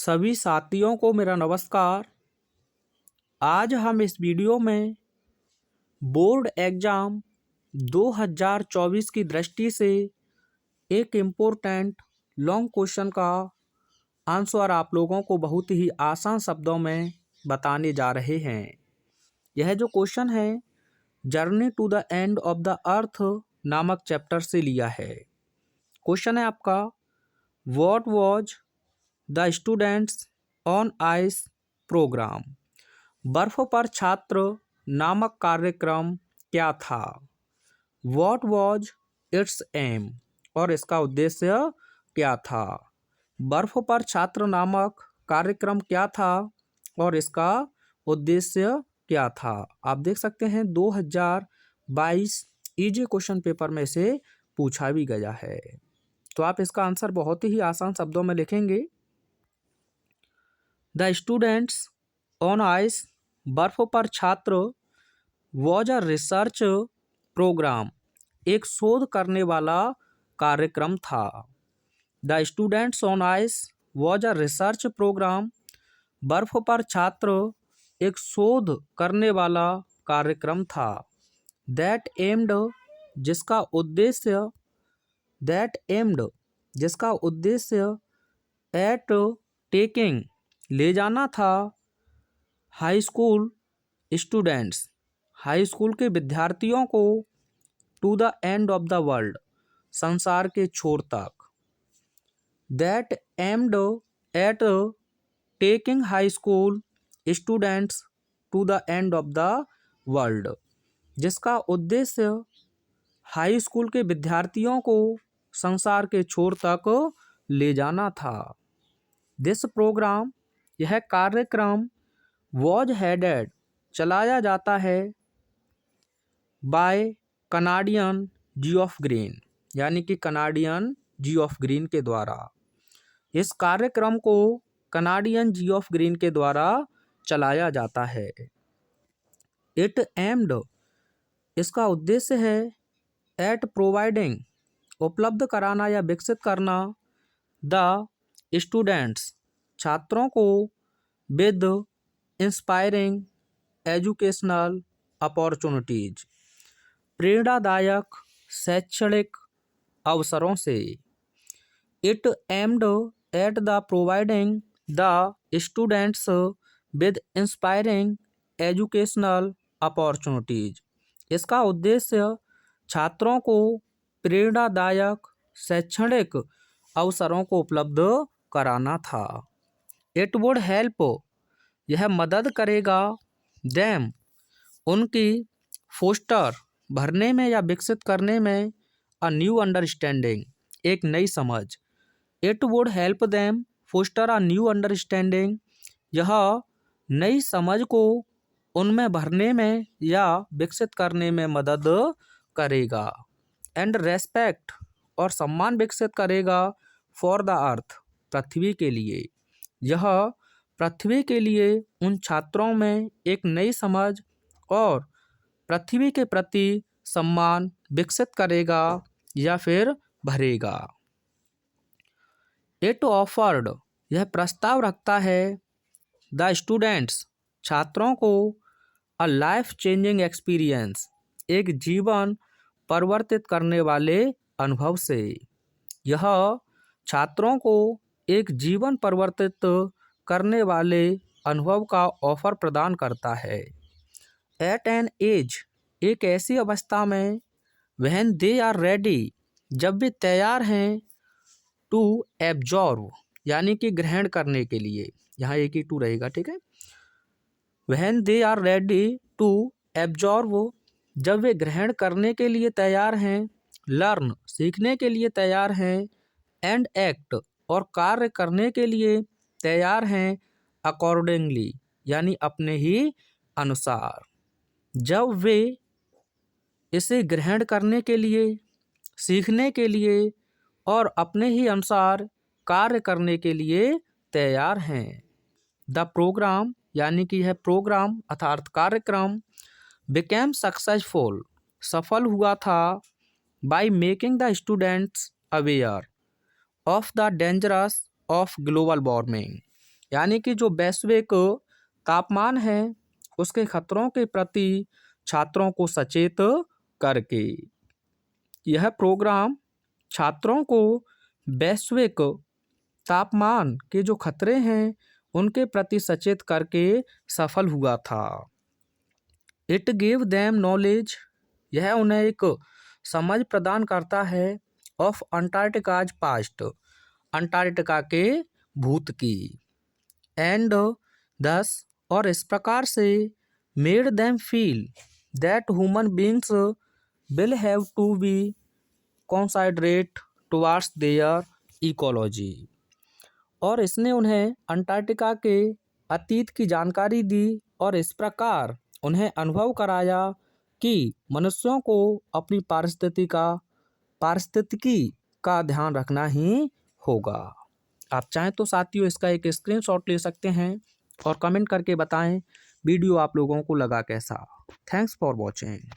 सभी साथियों को मेरा नमस्कार। आज हम इस वीडियो में बोर्ड एग्ज़ाम 2024 की दृष्टि से एक इम्पोर्टेंट लॉन्ग क्वेश्चन का आंसर आप लोगों को बहुत ही आसान शब्दों में बताने जा रहे हैं। यह जो क्वेश्चन है journey to the end of the earth नामक चैप्टर से लिया है। क्वेश्चन है आपका, what was the students on ice program. बर्फ पर छात्र नामक कार्यक्रम क्या था। व्हाट वाज इट्स एम, और इसका उद्देश्य क्या था। बर्फ पर छात्र नामक कार्यक्रम क्या था और इसका उद्देश्य क्या था। आप देख सकते हैं 2022 इजी क्वेश्चन पेपर में से पूछा भी गया है। तो आप इसका आंसर बहुत ही आसान शब्दों में लिखेंगे। द स्टूडेंट्स ऑन आइस, बर्फ पर छात्र, वॉज अ रिसर्च प्रोग्राम, एक शोध करने वाला कार्यक्रम था। The students on ice was a research program, बर्फ पर छात्र एक शोध करने वाला कार्यक्रम था। दैट एम्ड, जिसका उद्देश्य, दैट एम्ड जिसका उद्देश्य, एट टेकिंग ले जाना था, high school students high school के विद्यार्थियों को, to the end of the world संसार के छोर तक। That aimed at taking high school students to the end of the world, जिसका उद्देश्य हाई स्कूल के विद्यार्थियों को संसार के छोर तक ले जाना था। दिस प्रोग्राम, यह कार्यक्रम, वॉज हेडेड, चलाया जाता है, बाय कनाडियन जियोफ ग्रीन, यानी कि कनाडियन जियोफ ग्रीन के द्वारा। इस कार्यक्रम को कनाडियन जियोफ ग्रीन के द्वारा चलाया जाता है। इट एम्ड, इसका उद्देश्य है, एट प्रोवाइडिंग, उपलब्ध कराना या विकसित करना, द स्टूडेंट्स, छात्रों को, विद इंस्पायरिंग एजुकेशनल अपॉर्चुनिटीज, प्रेरणादायक शैक्षणिक अवसरों से। It aimed at the providing the students with inspiring educational opportunities, इसका उद्देश्य छात्रों को प्रेरणादायक शैक्षणिक अवसरों को उपलब्ध कराना था। इट वुड हेल्प, यह मदद करेगा, देम, उनकी, फोस्टर, भरने में या विकसित करने में, अ न्यू अंडरस्टैंडिंग, एक नई समझ। It would help them foster a new understanding, यह नई समझ को उनमें भरने में या विकसित करने में मदद करेगा। एंड रेस्पेक्ट, और सम्मान विकसित करेगा, फॉर द अर्थ, पृथ्वी के लिए, यह पृथ्वी के लिए उन छात्रों में एक नई समझ और पृथ्वी के प्रति सम्मान विकसित करेगा या फिर भरेगा। इट ऑफर्ड, यह प्रस्ताव रखता है, द स्टूडेंट्स, छात्रों को, अ लाइफ चेंजिंग एक्सपीरियंस, एक जीवन परिवर्तित करने वाले अनुभव से। यह छात्रों को एक जीवन परिवर्तित करने वाले अनुभव का ऑफर प्रदान करता है। एट एन एज, एक ऐसी अवस्था में, व्हेन दे आर रेडी, जब वे तैयार हैं, टू एब्जॉर्व, यानी कि ग्रहण करने के लिए, यहाँ एक ही टू रहेगा, ठीक है। When they are ready to absorb, जब वे ग्रहण करने के लिए तैयार हैं, लर्न, सीखने के लिए तैयार हैं, एंड एक्ट, और कार्य करने के लिए तैयार हैं, अकॉर्डिंगली, यानी अपने ही अनुसार। जब वे इसे ग्रहण करने के लिए, सीखने के लिए और अपने ही अनुसार कार्य करने के लिए तैयार हैं। द प्रोग्राम, यानी कि यह प्रोग्राम अर्थात कार्यक्रम, बिकेम सक्सेसफुल, सफल हुआ था, by making the students aware of the dangerous of global warming, यानी कि जो वैश्विक तापमान है उसके खतरों के प्रति छात्रों को सचेत करके। यह प्रोग्राम छात्रों को वैश्विक तापमान के जो खतरे हैं उनके प्रति सचेत करके सफल हुआ था। इट गिव देम नॉलेज, यह उन्हें एक समझ प्रदान करता है ऑफ अंटार्कटिकाज पास्ट, अंटार्कटिका के भूत की। एंड दस, और इस प्रकार से made them feel that human beings will have to be considerate towards their ecology. और इसने उन्हें अंटार्कटिका के अतीत की जानकारी दी और इस प्रकार उन्हें अनुभव कराया कि मनुष्यों को अपनी पारिस्थितिकी का ध्यान रखना ही होगा। आप चाहें तो साथियों इसका एक स्क्रीनशॉट ले सकते हैं और कमेंट करके बताएं वीडियो आप लोगों को लगा कैसा। Thanks for watching.